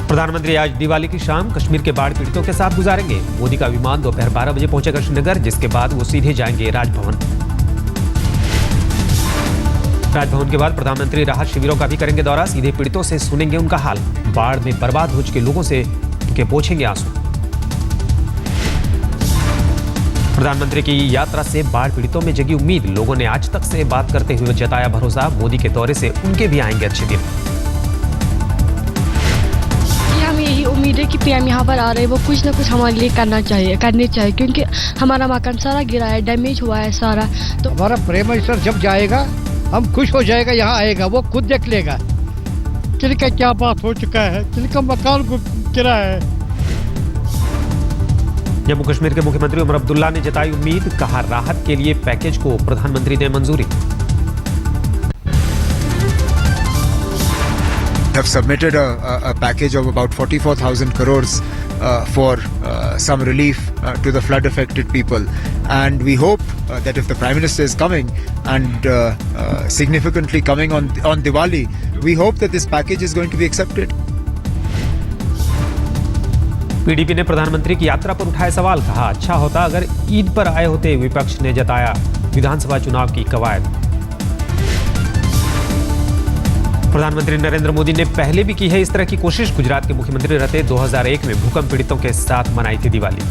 प्रधानमंत्री आज दिवाली की शाम कश्मीर के बाढ़ पीड़ितों के साथ गुजारेंगे। मोदी का विमान दोपहर 12 बजे पहुंचेगा श्रीनगर, जिसके बाद वो सीधे जाएंगे राजभवन। राजभवन के बाद प्रधानमंत्री राहत शिविरों का भी करेंगे दौरा। सीधे पीड़ितों से सुनेंगे उनका हाल। बाढ़ में बर्बाद हो चुके लोगों से उनके पोंछेंगे आंसू। प्रधानमंत्री की यात्रा से बाढ़ पीड़ितों में जगी उम्मीद। लोगों ने आज तक से बात करते हुए जताया भरोसा, मोदी के दौरे से उनके भी आएंगे अच्छे दिन। हमें यही उम्मीद है कि पीएम यहाँ पर आ रहे हैं, वो कुछ ना कुछ हमारे लिए करने चाहिए, क्योंकि हमारा मकान सारा गिरा है, डैमेज हुआ है सारा। तो हमारा प्राइम मिनिस्टर जब जाएगा हम खुश हो जाएगा, यहाँ आएगा वो खुद देख लेगा किनका क्या बात हो चुका है, किनका मकान को गिरा है। जम्मू कश्मीर के मुख्यमंत्री उमर अब्दुल्ला ने जताई उम्मीद, कहा राहत के लिए पैकेज को प्रधानमंत्री ने मंजूरी। Have submitted a package of about 44,000 crores for some relief to the flood affected people, and we hope that if the Prime Minister is coming and significantly coming on Diwali, we hope that this package is going to be accepted. PDP ने प्रधानमंत्री की यात्रा पर उठाए सवाल, कहा अच्छा होता अगर ईद पर आए होते। विपक्ष ने जताया विधानसभा चुनाव की कवायद। प्रधानमंत्री नरेंद्र मोदी ने पहले भी की है इस तरह की कोशिश। गुजरात के मुख्यमंत्री रहते 2001 में भूकंप पीड़ितों के साथ मनाई थी दिवाली।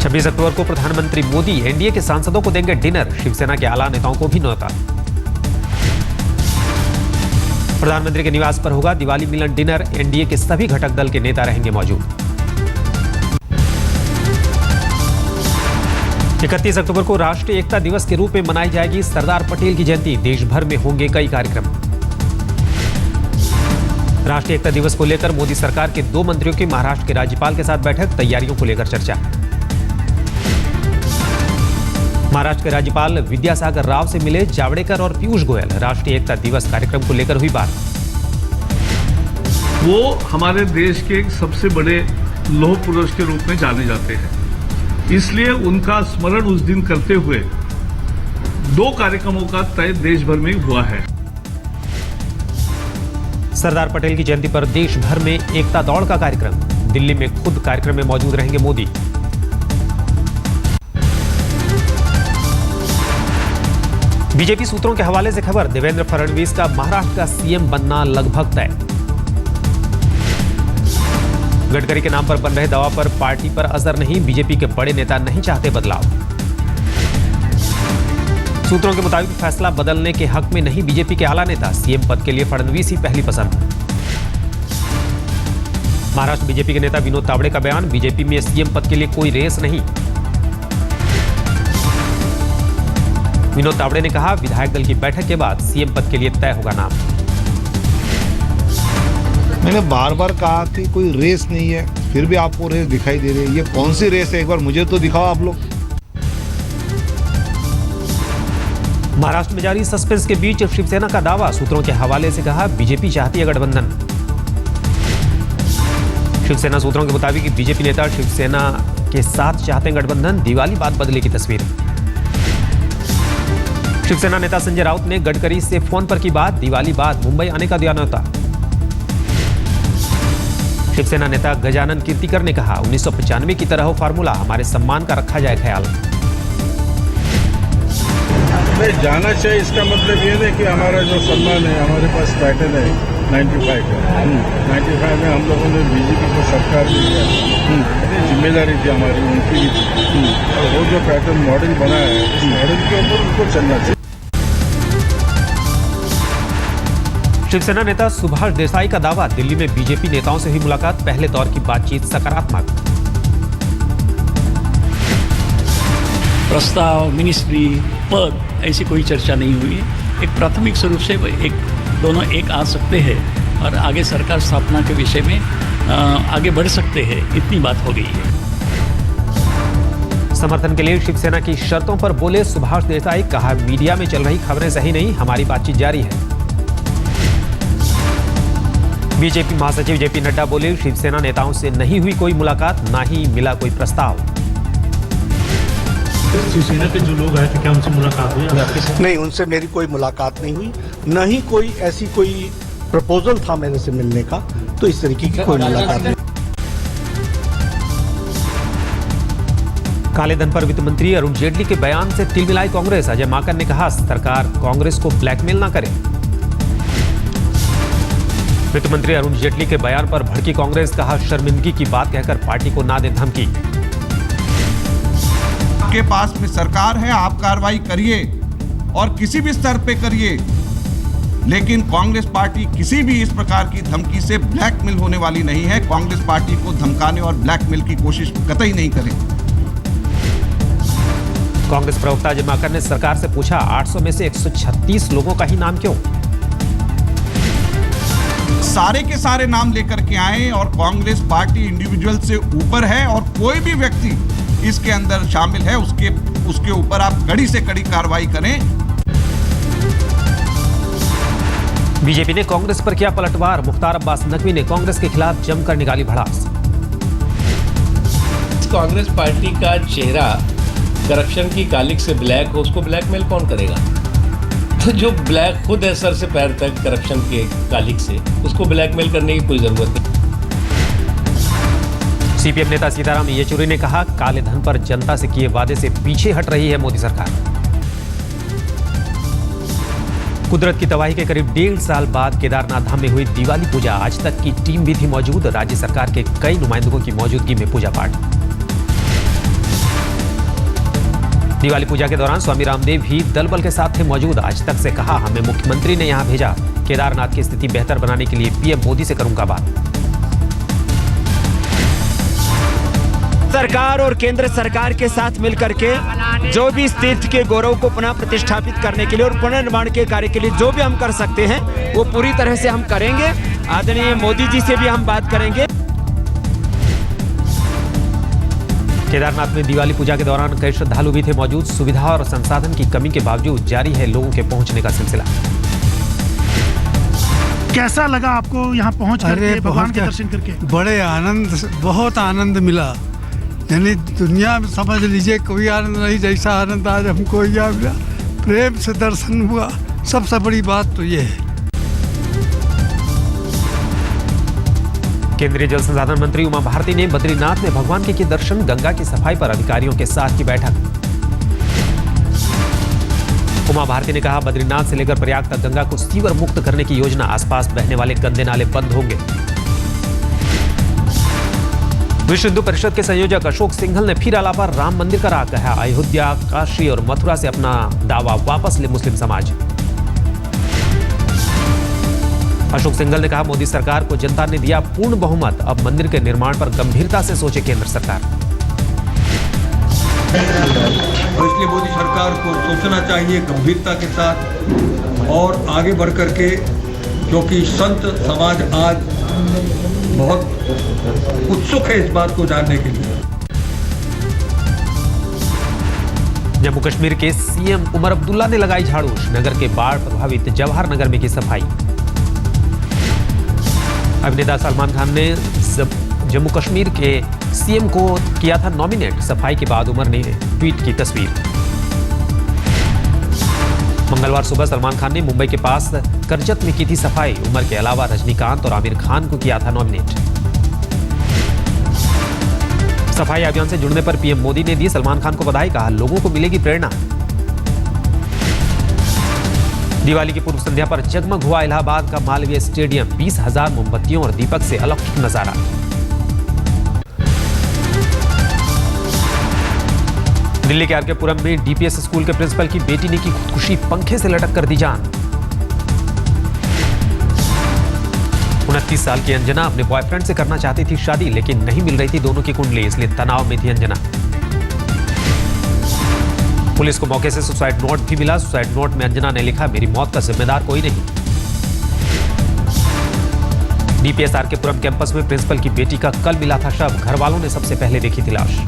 26 अक्टूबर को प्रधानमंत्री मोदी एनडीए के सांसदों को देंगे डिनर। शिवसेना के आला नेताओं को भी न्योता। प्रधानमंत्री के निवास पर होगा दिवाली मिलन डिनर। एनडीए के सभी घटक दल के नेता रहेंगे मौजूद। 31 अक्टूबर को राष्ट्रीय एकता दिवस के रूप में मनाई जाएगी सरदार पटेल की जयंती। देश भर में होंगे कई कार्यक्रम। राष्ट्रीय एकता दिवस को लेकर मोदी सरकार के 2 मंत्रियों की महाराष्ट्र के राज्यपाल के साथ बैठक। तैयारियों को लेकर चर्चा। महाराष्ट्र के राज्यपाल विद्यासागर राव से मिले जावड़ेकर और पीयूष गोयल। राष्ट्रीय एकता दिवस कार्यक्रम को लेकर हुई बात। वो हमारे देश के एक सबसे बड़े लौह पुरुष के रूप में जाने जाते हैं, इसलिए उनका स्मरण उस दिन करते हुए 2 कार्यक्रमों का तय देश भर में हुआ है। सरदार पटेल की जयंती पर देश भर में एकता दौड़ का कार्यक्रम। दिल्ली में खुद कार्यक्रम में मौजूद रहेंगे मोदी। बीजेपी सूत्रों के हवाले से खबर, देवेंद्र फडणवीस का महाराष्ट्र का सीएम बनना लगभग तय। गडकरी के नाम पर बन रहे दवा पर पार्टी पर असर नहीं। बीजेपी के बड़े नेता नहीं चाहते बदलाव। सूत्रों के मुताबिक फैसला बदलने के हक में नहीं बीजेपी के आला नेता। सीएम पद के लिए फडणवीस ही पहली पसंद। महाराष्ट्र बीजेपी के नेता विनोद तावड़े का बयान, बीजेपी में सीएम पद के लिए कोई रेस नहीं। विनोद तावड़े ने कहा विधायक दल की बैठक के बाद सीएम पद के लिए तय होगा नाम। मैंने बार बार कहा कि कोई रेस नहीं है, फिर भी आपको रेस दिखाई दे रही है। ये कौन सी रेस है, एक बार मुझे तो दिखाओ आप लोग। महाराष्ट्र में जारी सस्पेंस के बीच शिवसेना का दावा। सूत्रों के हवाले से कहा बीजेपी चाहती है गठबंधन। शिवसेना सूत्रों के मुताबिक बीजेपी नेता शिवसेना के साथ चाहते हैं गठबंधन। दिवाली बाद बदले की तस्वीर। शिवसेना नेता संजय राउत ने गडकरी से फोन पर की बात। दिवाली बाद मुंबई आने का दिया न्योता। शिवसेना नेता गजानन कीर्तिकर ने कहा 1995 की तरह हो फार्मूला, हमारे सम्मान का रखा जाए ख्याल। जाना चाहिए, इसका मतलब ये है कि हमारा जो सम्मान है, हमारे पास पैटर्न है 95 का। 95 में हम लोगों ने बीजेपी को सरकार दी है, जिम्मेदारी थी हमारी, उनकी भी थी। और वो जो पैटर्न मॉडल बना है, उस मॉडल के ऊपर उनको चलना चाहिए। शिवसेना नेता सुभाष देसाई का दावा, दिल्ली में बीजेपी नेताओं से हुई मुलाकात। पहले दौर की बातचीत सकारात्मक। प्रस्ताव, मिनिस्ट्री, पद, ऐसी कोई चर्चा नहीं हुई है। एक प्राथमिक स्वरूप से दोनों एक आ सकते हैं और आगे सरकार स्थापना के विषय में आगे बढ़ सकते हैं, इतनी बात हो गई है। समर्थन के लिए शिवसेना की शर्तों पर बोले सुभाष देसाई, कहा मीडिया में चल रही खबरें सही नहीं, हमारी बातचीत जारी है। बीजेपी महासचिव जेपी नड्डा बोले शिवसेना नेताओं से नहीं हुई कोई मुलाकात, ना ही मिला कोई प्रस्ताव। शिवसेना के जो लोग आए थे, क्या उनसे मुलाकात हुई? नहीं, उनसे मेरी कोई मुलाकात नहीं हुई, न ही कोई ऐसी कोई प्रपोजल था मेरे से मिलने का, तो इस तरीके की कोई मुलाकात नहीं। काले धन पर वित्त मंत्री अरुण जेटली के बयान से तिलमिलाई कांग्रेस। अजय माकन ने कहा सरकार कांग्रेस को ब्लैकमेल ना करे। वित्त मंत्री अरुण जेटली के बयान पर भड़की कांग्रेस। कहा शर्मिंदगी की बात कहकर पार्टी को ना दे धमकी। आपके पास में सरकार है, आप कार्रवाई करिए और किसी भी स्तर पे करिए, लेकिन कांग्रेस पार्टी किसी भी इस प्रकार की धमकी से ब्लैकमेल होने वाली नहीं है। कांग्रेस पार्टी को धमकाने और ब्लैकमेल की कोशिश कतई नहीं करें। कांग्रेस प्रवक्ता अजय माकन ने सरकार से पूछा 800 में से 136 लोगों का ही नाम क्यों? सारे के सारे नाम लेकर के आए और कांग्रेस पार्टी इंडिविजुअल से ऊपर है और कोई भी व्यक्ति इसके अंदर शामिल है उसके ऊपर आप कड़ी से कड़ी कार्रवाई करें। बीजेपी ने कांग्रेस पर किया पलटवार। मुख्तार अब्बास नकवी ने कांग्रेस के खिलाफ जमकर निकाली भड़ास। कांग्रेस पार्टी का चेहरा करप्शन की कालिक से ब्लैक हो, उसको ब्लैकमेल कौन करेगा? तो जो ब्लैक खुद है सर से पैर तक करप्शन के कालिक से, उसको ब्लैकमेल करने की कोई जरूरत नहीं। सीपीएम नेता सीताराम येचुरी ने कहा काले धन पर जनता से किए वादे से पीछे हट रही है मोदी सरकार। कुदरत की तबाही के करीब 1.5 साल बाद केदारनाथ धाम में हुई दिवाली पूजा। आज तक की टीम भी थी मौजूद। राज्य सरकार के कई नुमाइंदों की मौजूदगी में पूजा पाठ। दिवाली पूजा के दौरान स्वामी रामदेव भी दल बल के साथ थे मौजूद। आज तक से कहा हमें मुख्यमंत्री ने यहां भेजा, केदारनाथ की स्थिति बेहतर बनाने के लिए पीएम मोदी से करूंगा बात। सरकार और केंद्र सरकार के साथ मिलकर के जो भी इस तीर्थ के गौरव को पुनः प्रतिष्ठापित करने के लिए और पुनर्निर्माण के कार्य के लिए जो भी हम कर सकते हैं वो पूरी तरह से हम करेंगे। आदरणीय मोदी जी से भी हम बात करेंगे। केदारनाथ में दिवाली पूजा के दौरान कई श्रद्धालु भी थे मौजूद। सुविधा और संसाधन की कमी के बावजूद जारी है लोगों के पहुंचने का सिलसिला। कैसा लगा आपको यहाँ पहुँच करके, भगवान के दर्शन करके? बड़े आनंद, बहुत आनंद मिला। यानी दुनिया में समझ लीजिए कोई आनंद नहीं जैसा आनंद आज हमको यहाँ मिला। प्रेम से दर्शन हुआ, सबसे बड़ी बात तो ये है। केंद्रीय जल संसाधन मंत्री उमा भारती ने बद्रीनाथ में भगवान के किए दर्शन। गंगा की सफाई पर अधिकारियों के साथ की बैठक। उमा भारती ने कहा बद्रीनाथ से लेकर प्रयाग तक गंगा को सीवर मुक्त करने की योजना। आसपास बहने वाले गंदे नाले बंद होंगे। विश्व हिंदू परिषद के संयोजक अशोक सिंघल ने फिर आला पर राम मंदिर का राह। कहा अयोध्या, काशी और मथुरा से अपना दावा वापस ले मुस्लिम समाज। अशोक सिंघल ने कहा मोदी सरकार को जनता ने दिया पूर्ण बहुमत। अब मंदिर के निर्माण पर गंभीरता से सोचे केंद्र सरकार। और इसलिए मोदी सरकार को सोचना चाहिए गंभीरता के साथ और आगे बढ़ करके, क्योंकि संत समाज आज बहुत उत्सुक है इस बात को जानने के लिए। जम्मू कश्मीर के सीएम उमर अब्दुल्ला ने लगाई झाड़ू। नगर के बाढ़ प्रभावित जवाहर नगर में की सफाई। अभिनेता सलमान खान ने जम्मू कश्मीर के सीएम को किया था नॉमिनेट। सफाई के बाद उमर ने ट्वीट की तस्वीर। मंगलवार सुबह सलमान खान ने मुंबई के पास करजत में की थी सफाई। उमर के अलावा रजनीकांत और आमिर खान को किया था नॉमिनेट। सफाई अभियान से जुड़ने पर पीएम मोदी ने दी सलमान खान को बधाई। कहा लोगों को मिलेगी प्रेरणा। दिवाली की पूर्व संध्या पर जगमग हुआ इलाहाबाद का मालवीय स्टेडियम। 20,000 मोमबत्तियों और दीपक से अलौकिक नजारा। दिल्ली के आरके पुरम में डीपीएस स्कूल के प्रिंसिपल की बेटी ने की खुदकुशी। पंखे से लटक कर दी जान। 29 साल की अंजना अपने बॉयफ्रेंड से करना चाहती थी शादी, लेकिन नहीं मिल रही थी दोनों की कुंडली, इसलिए तनाव में थी अंजना। पुलिस को मौके से सुसाइड नोट भी मिला। सुसाइड नोट में अंजना ने लिखा मेरी मौत का जिम्मेदार कोई नहीं। डीपीएस आरके पुरम कैंपस में प्रिंसिपल की बेटी का कल मिला था शव। घर वालों ने सबसे पहले देखी थी लाश।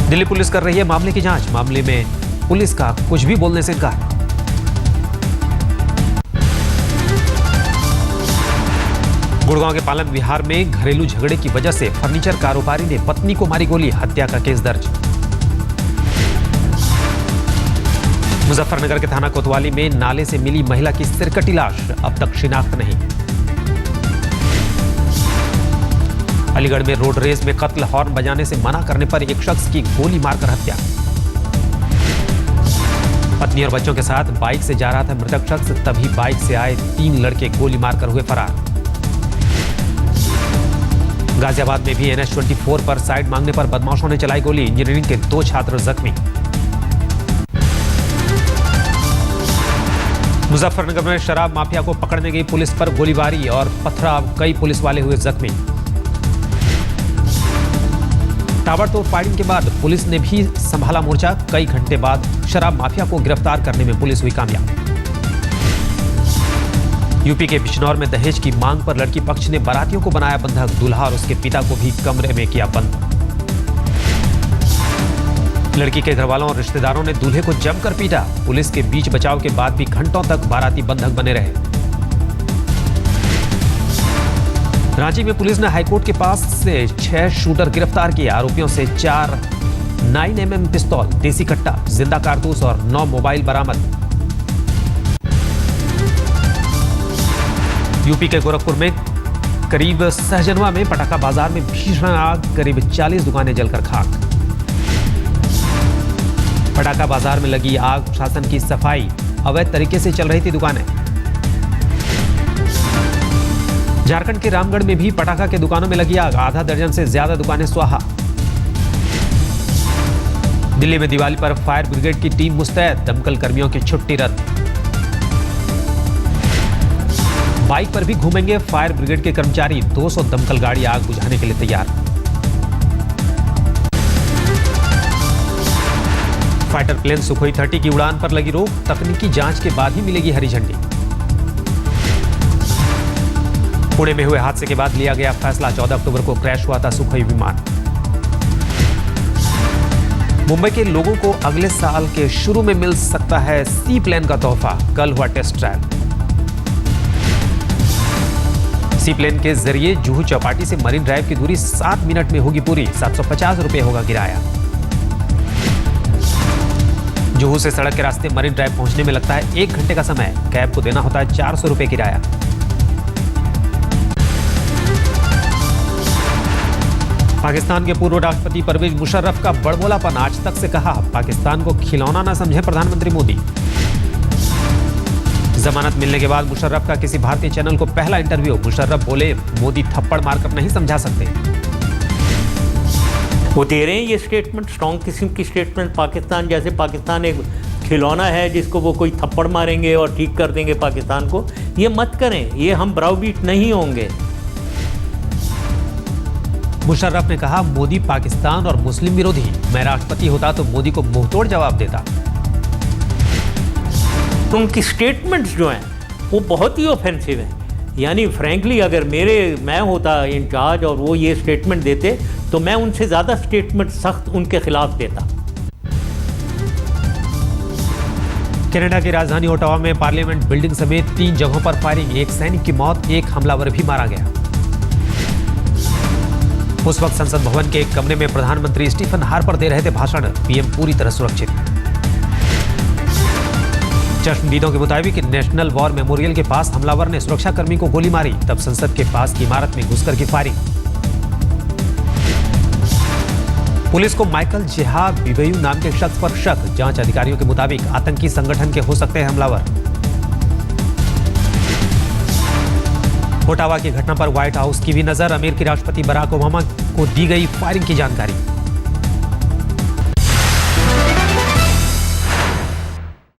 दिल्ली पुलिस कर रही है मामले की जांच। मामले में पुलिस का कुछ भी बोलने से इनकार। गुड़गांव के पालन विहार में घरेलू झगड़े की वजह से फर्नीचर कारोबारी ने पत्नी को मारी गोली। हत्या का केस दर्ज। मुजफ्फरनगर के थाना कोतवाली में नाले से मिली महिला की सिरकटी लाश, अब तक शिनाख्त नहीं। अलीगढ़ में रोड रेस में कत्ल, हॉर्न बजाने से मना करने पर एक शख्स की गोली मारकर हत्या। पत्नी और बच्चों के साथ बाइक से जा रहा था मृतक शख्स, तभी बाइक से आए 3 लड़के गोली मारकर हुए फरार। गाजियाबाद में भी NH-24 पर साइड मांगने पर बदमाशों ने चलाई गोली, इंजीनियरिंग के 2 छात्र जख्मी। मुजफ्फरनगर में शराब माफिया को पकड़ने गई पुलिस पर गोलीबारी और पथराव, कई पुलिस वाले हुए जख्मी। ताबड़तोड़ फायरिंग के बाद पुलिस ने भी संभाला मोर्चा, कई घंटे बाद शराब माफिया को गिरफ्तार करने में पुलिस हुई कामयाब। यूपी के बिजनौर में दहेज की मांग पर लड़की पक्ष ने बारातियों को बनाया बंधक, दूल्हा और उसके पिता को भी कमरे में किया बंद। लड़की के घरवालों और रिश्तेदारों ने दूल्हे को जमकर पीटा, पुलिस के बीच बचाव के बाद भी घंटों तक बाराती बंधक बने रहे। रांची में पुलिस ने हाईकोर्ट के पास से 6 शूटर गिरफ्तार किए, आरोपियों से 4 9mm पिस्तौल, देसी कट्टा, जिंदा कारतूस और 9 मोबाइल बरामद। यूपी के गोरखपुर में करीब सहजनवा में पटाखा बाजार में भीषण आग, करीब 40 दुकानें जलकर खाक। पटाखा बाजार में लगी आग, प्रशासन की सफाई, अवैध तरीके से चल रही थी दुकानें। झारखंड के रामगढ़ में भी पटाखा के दुकानों में लगी आग, आधा दर्जन से ज्यादा दुकानें स्वाहा। दिल्ली में दिवाली पर फायर ब्रिगेड की टीम मुस्तैद, दमकल कर्मियों की छुट्टी रद्द। बाइक पर भी घूमेंगे फायर ब्रिगेड के कर्मचारी, 200 दमकल गाड़ी आग बुझाने के लिए तैयार। फाइटर प्लेन सुखोई 30 की उड़ान पर लगी रोक, तकनीकी जांच के बाद ही मिलेगी हरी झंडी। पुणे में हुए हादसे के बाद लिया गया फैसला, 14 अक्टूबर को क्रैश हुआ था सुखोई विमान। मुंबई के लोगों को अगले साल के शुरू में मिल सकता है सी प्लेन का तोहफा, कल हुआ टेस्ट ट्रायल। सी प्लेन के जरिए जुहू चौपाटी से मरीन ड्राइव की दूरी 7 मिनट में होगी पूरी, 750 रुपए होगा किराया। जुहू से सड़क के रास्ते मरीन ड्राइव पहुंचने में लगता है 1 घंटे का समय, कैब को देना होता है 400 रुपए किराया। पाकिस्तान के पूर्व राष्ट्रपति परवेज मुशर्रफ का बड़बोलापन, आज तक से कहा पाकिस्तान को खिलौना न समझे प्रधानमंत्री मोदी। जमानत मिलने के बाद मुशर्रफ का किसी भारतीय चैनल को पहला इंटरव्यू, मुशर्रफ बोले मोदी थप्पड़ मारकर नहीं समझा सकते। वो दे रहे हैं ये स्टेटमेंट, स्ट्रॉन्ग किस्म की स्टेटमेंट, पाकिस्तान जैसे पाकिस्तान एक खिलौना है जिसको वो कोई थप्पड़ मारेंगे और ठीक कर देंगे पाकिस्तान को। ये मत करें, ये हम ब्राउबीट नहीं होंगे। मुशर्रफ ने कहा मोदी पाकिस्तान और मुस्लिम विरोधी, मैं राष्ट्रपति होता तो मोदी को मुंहतोड़ जवाब देता। तो उनकी स्टेटमेंट्स जो हैं वो बहुत ही ऑफेंसिव हैं। यानी फ्रैंकली अगर मैं होता इंचार्ज और वो ये स्टेटमेंट देते तो मैं उनसे ज़्यादा स्टेटमेंट सख्त उनके खिलाफ देता। कनाडा की राजधानी ओटावा में पार्लियामेंट बिल्डिंग समेत 3 जगहों पर फायरिंग, एक सैनिक की मौत, एक हमलावर भी मारा गया। उस वक्त संसद भवन के एक कमरे में प्रधानमंत्री स्टीफन हार्पर दे रहे थे भाषण, पीएम पूरी तरह सुरक्षित। चश्मदीदों के मुताबिक नेशनल वॉर मेमोरियल के पास हमलावर ने सुरक्षाकर्मी को गोली मारी, तब संसद के पास की इमारत में घुसकर की फायरिंग। पुलिस को माइकल जिहाद बिबेयू नाम के शख्स पर शक, जांच अधिकारियों के मुताबिक आतंकी संगठन के हो सकते हैं हमलावर। ओटावा की घटना पर व्हाइट हाउस की भी नजर, अमेरिकी राष्ट्रपति बराक ओबामा को दी गई फायरिंग की जानकारी।